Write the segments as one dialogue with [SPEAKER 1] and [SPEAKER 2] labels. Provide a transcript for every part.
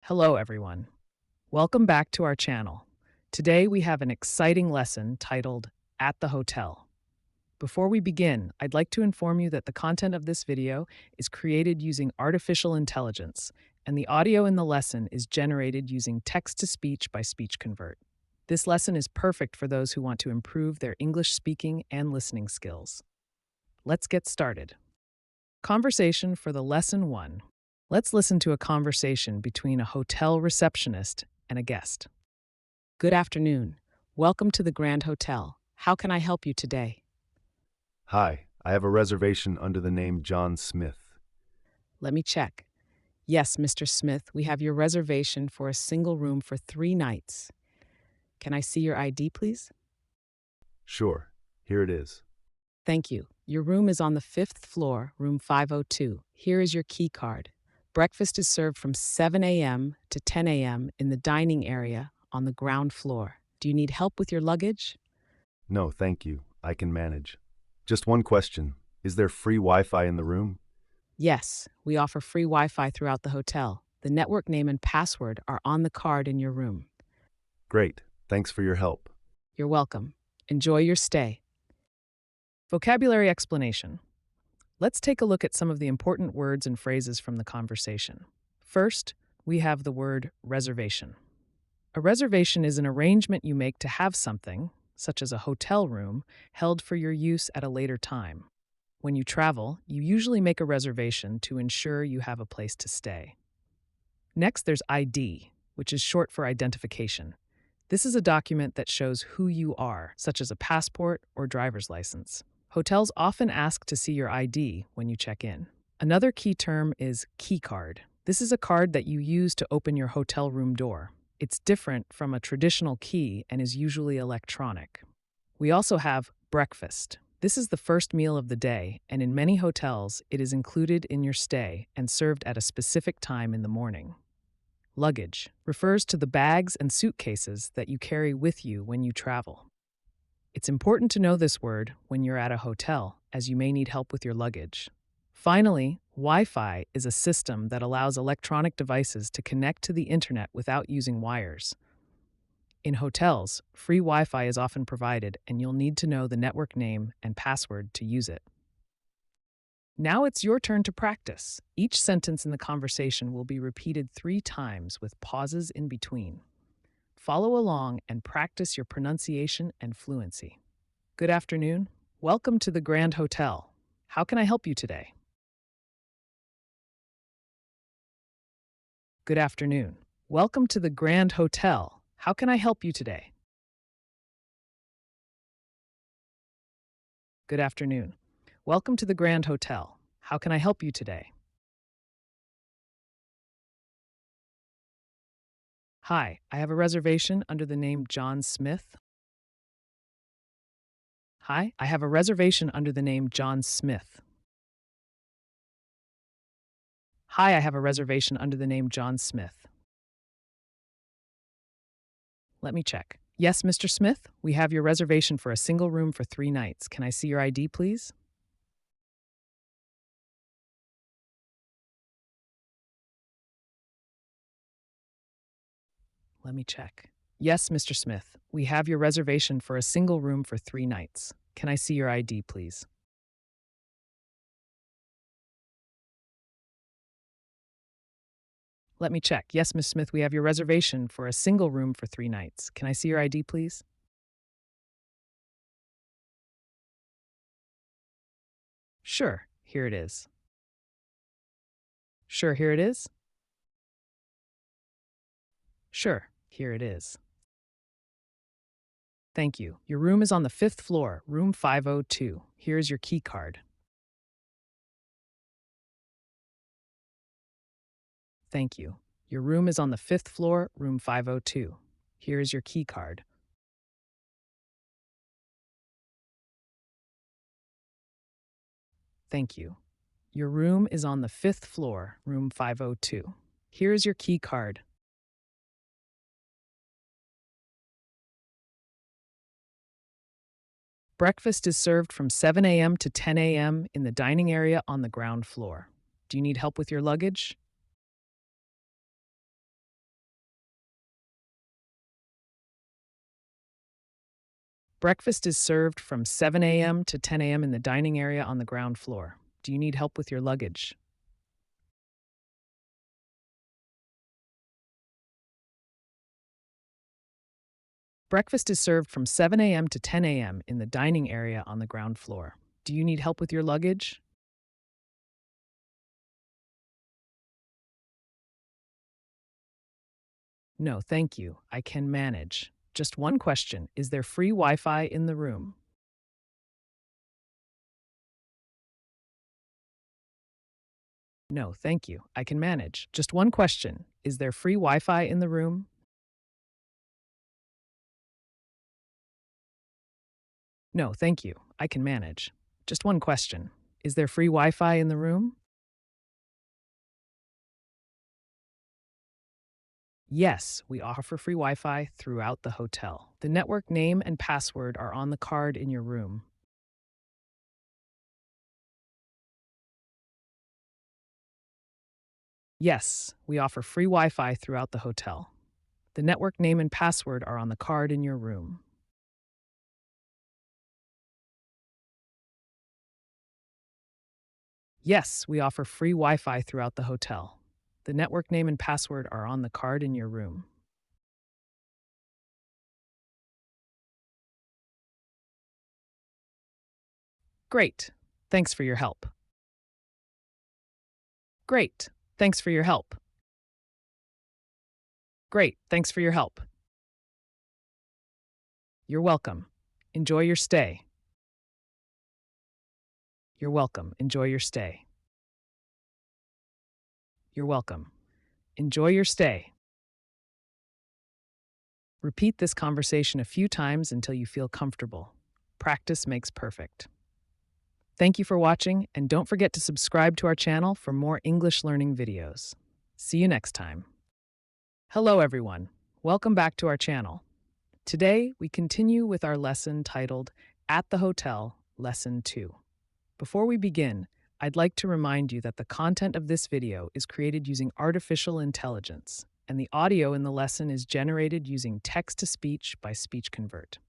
[SPEAKER 1] Hello, everyone. Welcome back to our channel. Today we have an exciting lesson titled At the Hotel. Before we begin, I'd like to inform you that the content of this video is created using artificial intelligence, and the audio in the lesson is generated using text-to-speech by SpeechConvert. This lesson is perfect for those who want to improve their English speaking and listening skills. Let's get started. Conversation for the Lesson 1. Let's listen to a conversation between a hotel receptionist and a guest. Good afternoon. Welcome to the Grand Hotel. How can I help you today?
[SPEAKER 2] Hi, I have a reservation under the name John Smith.
[SPEAKER 1] Let me check. Yes, Mr. Smith, we have your reservation for a single room for 3 nights. Can I see your ID, please?
[SPEAKER 2] Sure, here it is.
[SPEAKER 1] Thank you. Your room is on the 5th floor, room 502. Here is your key card. Breakfast is served from 7 a.m. to 10 a.m. in the dining area on the ground floor. Do you need help with your luggage?
[SPEAKER 2] No, thank you. I can manage. Just one question. Is there free Wi-Fi in the room?
[SPEAKER 1] Yes, we offer free Wi-Fi throughout the hotel. The network name and password are on the card in your room.
[SPEAKER 2] Great. Thanks for your help.
[SPEAKER 1] You're welcome. Enjoy your stay. Vocabulary explanation. Let's take a look at some of the important words and phrases from the conversation. First, we have the word reservation. A reservation is an arrangement you make to have something, such as a hotel room, held for your use at a later time. When you travel, you usually make a reservation to ensure you have a place to stay. Next, there's ID, which is short for identification. This is a document that shows who you are, such as a passport or driver's license. Hotels often ask to see your ID when you check in. Another key term is key card. This is a card that you use to open your hotel room door. It's different from a traditional key and is usually electronic. We also have breakfast. This is the first meal of the day, and in many hotels, it is included in your stay and served at a specific time in the morning. Luggage refers to the bags and suitcases that you carry with you when you travel. It's important to know this word when you're at a hotel, as you may need help with your luggage. Finally, Wi-Fi is a system that allows electronic devices to connect to the internet without using wires. In hotels, free Wi-Fi is often provided, and you'll need to know the network name and password to use it. Now it's your turn to practice. Each sentence in the conversation will be repeated 3 times with pauses in between. Follow along and practice your pronunciation and fluency. Good afternoon. Welcome to the Grand Hotel. How can I help you today? Good afternoon. Welcome to the Grand Hotel. How can I help you today? Good afternoon. Welcome to the Grand Hotel. How can I help you today? Hi, I have a reservation under the name John Smith. Hi, I have a reservation under the name John Smith. Hi, I have a reservation under the name John Smith. Let me check. Yes, Mr. Smith, we have your reservation for a single room for 3 nights. Can I see your ID, please? Let me check. Yes, Mr. Smith, we have your reservation for a single room for 3 nights. Can I see your ID, please? Let me check. Yes, Miss Smith, we have your reservation for a single room for 3 nights. Can I see your ID, please? Sure, here it is. Sure, here it is? Sure, here it is. Thank you. Your room is on the 5th floor, room 502. Here is your key card. Thank you. Your room is on the 5th floor, room 502. Here is your key card. Thank you. Your room is on the 5th floor, room 502. Here is your key card. Breakfast is served from 7 a.m. to 10 a.m. in the dining area on the ground floor. Do you need help with your luggage? Breakfast is served from 7 a.m. to 10 a.m. in the dining area on the ground floor. Do you need help with your luggage? Breakfast is served from 7 a.m. to 10 a.m. in the dining area on the ground floor. Do you need help with your luggage? No, thank you. I can manage. Just one question. Is there free Wi Fi in the room? No, thank you. I can manage. Just one question. Is there free Wi Fi in the room? No, thank you. I can manage. Just one question. Is there free Wi Fi in the room? Yes, we offer free Wi Fi throughout the hotel. The network name and password are on the card in your room. Yes, we offer free Wi Fi throughout the hotel. The network name and password are on the card in your room. Yes, we offer free Wi Fi throughout the hotel. The network name and password are on the card in your room. Great. Thanks for your help. Great. Thanks for your help. Great. Thanks for your help. You're welcome. Enjoy your stay. You're welcome. Enjoy your stay. You're welcome. Enjoy your stay. Repeat this conversation a few times until you feel comfortable. Practice makes perfect. Thank you for watching, and don't forget to subscribe to our channel for more English learning videos. See you next time. Hello, everyone. Welcome back to our channel. Today, we continue with our lesson titled At the Hotel, Lesson 2. Before we begin, I'd like to remind you that the content of this video is created using artificial intelligence, and the audio in the lesson is generated using text-to-speech by SpeechConvert.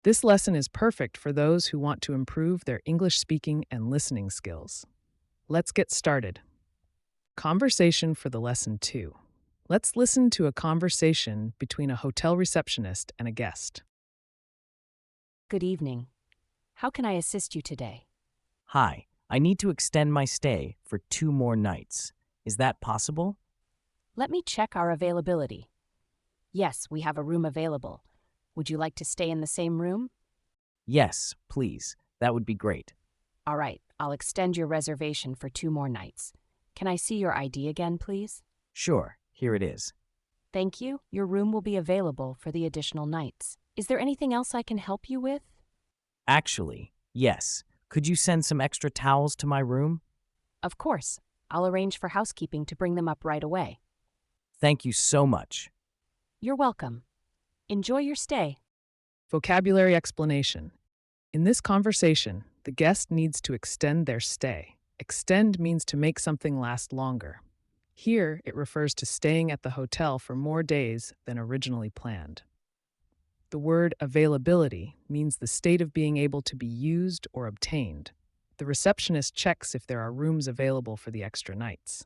[SPEAKER 1] This lesson is perfect for those who want to improve their English speaking and listening skills. Let's get started. Conversation for the lesson 2. Let's listen to a conversation between a hotel receptionist and a guest.
[SPEAKER 3] Good evening. How can I assist you today?
[SPEAKER 4] Hi, I need to extend my stay for 2 more nights. Is that possible?
[SPEAKER 3] Let me check our availability. Yes, we have a room available. Would you like to stay in the same room?
[SPEAKER 4] Yes, please. That would be great.
[SPEAKER 3] All right, I'll extend your reservation for 2 more nights. Can I see your ID again, please?
[SPEAKER 4] Sure, here it is.
[SPEAKER 3] Thank you. Your room will be available for the additional nights. Is there anything else I can help you with?
[SPEAKER 4] Actually, yes. Could you send some extra towels to my room?
[SPEAKER 3] Of course. I'll arrange for housekeeping to bring them up right away.
[SPEAKER 4] Thank you so much.
[SPEAKER 3] You're welcome. Enjoy your stay.
[SPEAKER 1] Vocabulary explanation. In this conversation, the guest needs to extend their stay. Extend means to make something last longer. Here, it refers to staying at the hotel for more days than originally planned. The word availability means the state of being able to be used or obtained. The receptionist checks if there are rooms available for the extra nights.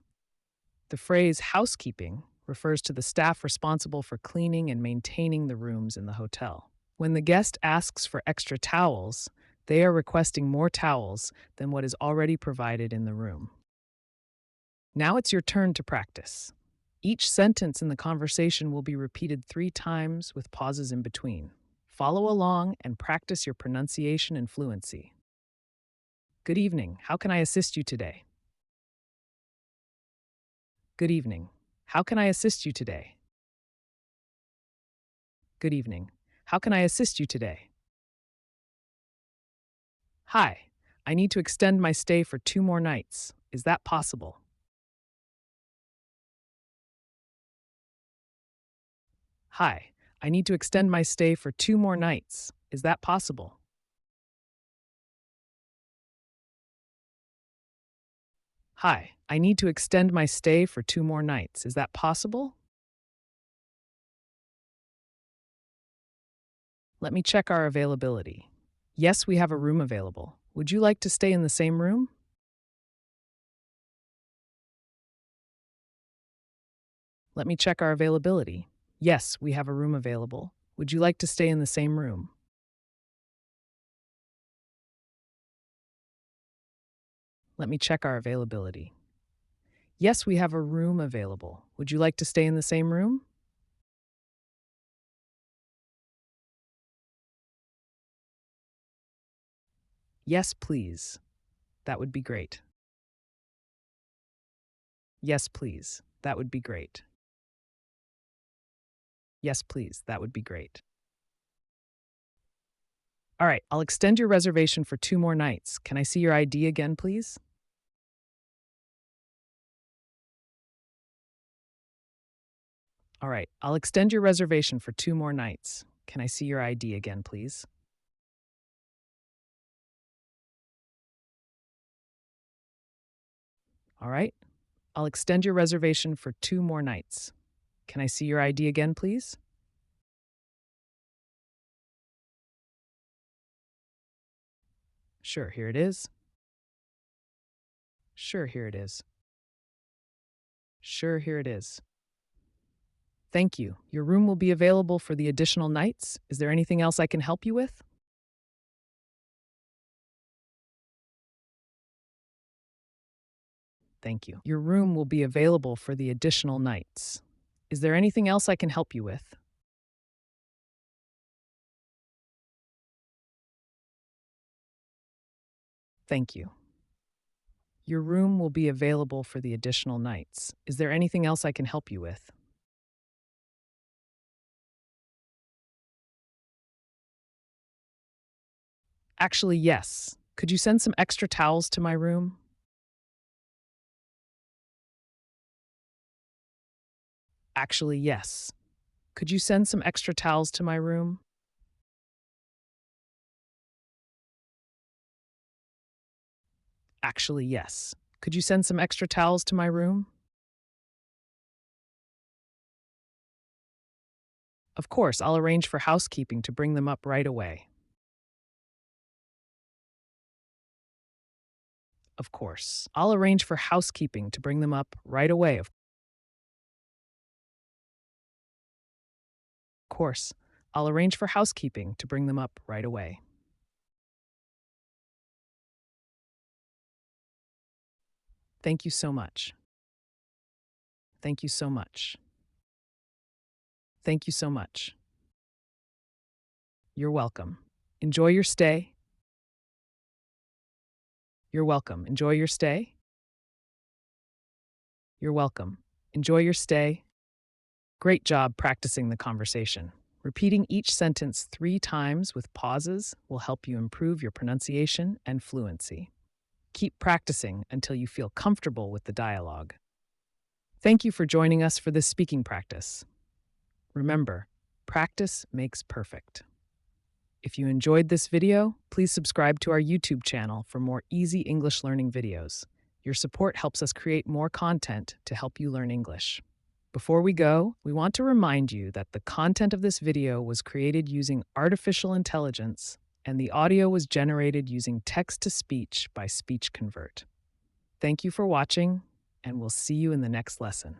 [SPEAKER 1] The phrase housekeeping refers to the staff responsible for cleaning and maintaining the rooms in the hotel. When the guest asks for extra towels, they are requesting more towels than what is already provided in the room. Now it's your turn to practice. Each sentence in the conversation will be repeated 3 times with pauses in between. Follow along and practice your pronunciation and fluency. Good evening. How can I assist you today? Good evening. How can I assist you today? Good evening. How can I assist you today? Hi. I need to extend my stay for 2 more nights. Is that possible? Hi. I need to extend my stay for 2 more nights. Is that possible? Hi. I need to extend my stay for 2 more nights. Is that possible? Let me check our availability. Yes, we have a room available. Would you like to stay in the same room? Let me check our availability. Yes, we have a room available. Would you like to stay in the same room? Let me check our availability. Yes, we have a room available. Would you like to stay in the same room? Yes, please. That would be great. Yes, please. That would be great. Yes, please. That would be great. All right, I'll extend your reservation for 2 more nights. Can I see your ID again, please? All right, I'll extend your reservation for 2 more nights. Can I see your ID again, please? All right, I'll extend your reservation for 2 more nights. Can I see your ID again, please? Sure, here it is. Sure, here it is. Sure, here it is. Thank you. Your room will be available for the additional nights. Is there anything else I can help you with? Thank you. Your room will be available for the additional nights. Is there anything else I can help you with? Thank you. Your room will be available for the additional nights. Is there anything else I can help you with? Actually, yes. Could you send some extra towels to my room? Actually, yes. Could you send some extra towels to my room? Actually, yes. Could you send some extra towels to my room? Of course, I'll arrange for housekeeping to bring them up right away. Of course. I'll arrange for housekeeping to bring them up right away. Of course. I'll arrange for housekeeping to bring them up right away. Thank you so much. Thank you so much. Thank you so much. You're welcome. Enjoy your stay. You're welcome. Enjoy your stay. You're welcome. Enjoy your stay. Great job practicing the conversation. Repeating each sentence 3 times with pauses will help you improve your pronunciation and fluency. Keep practicing until you feel comfortable with the dialogue. Thank you for joining us for this speaking practice. Remember, practice makes perfect. If you enjoyed this video, please subscribe to our YouTube channel for more easy English learning videos. Your support helps us create more content to help you learn English. Before we go, we want to remind you that the content of this video was created using artificial intelligence and the audio was generated using text-to-speech by SpeechConvert. Thank you for watching, and we'll see you in the next lesson.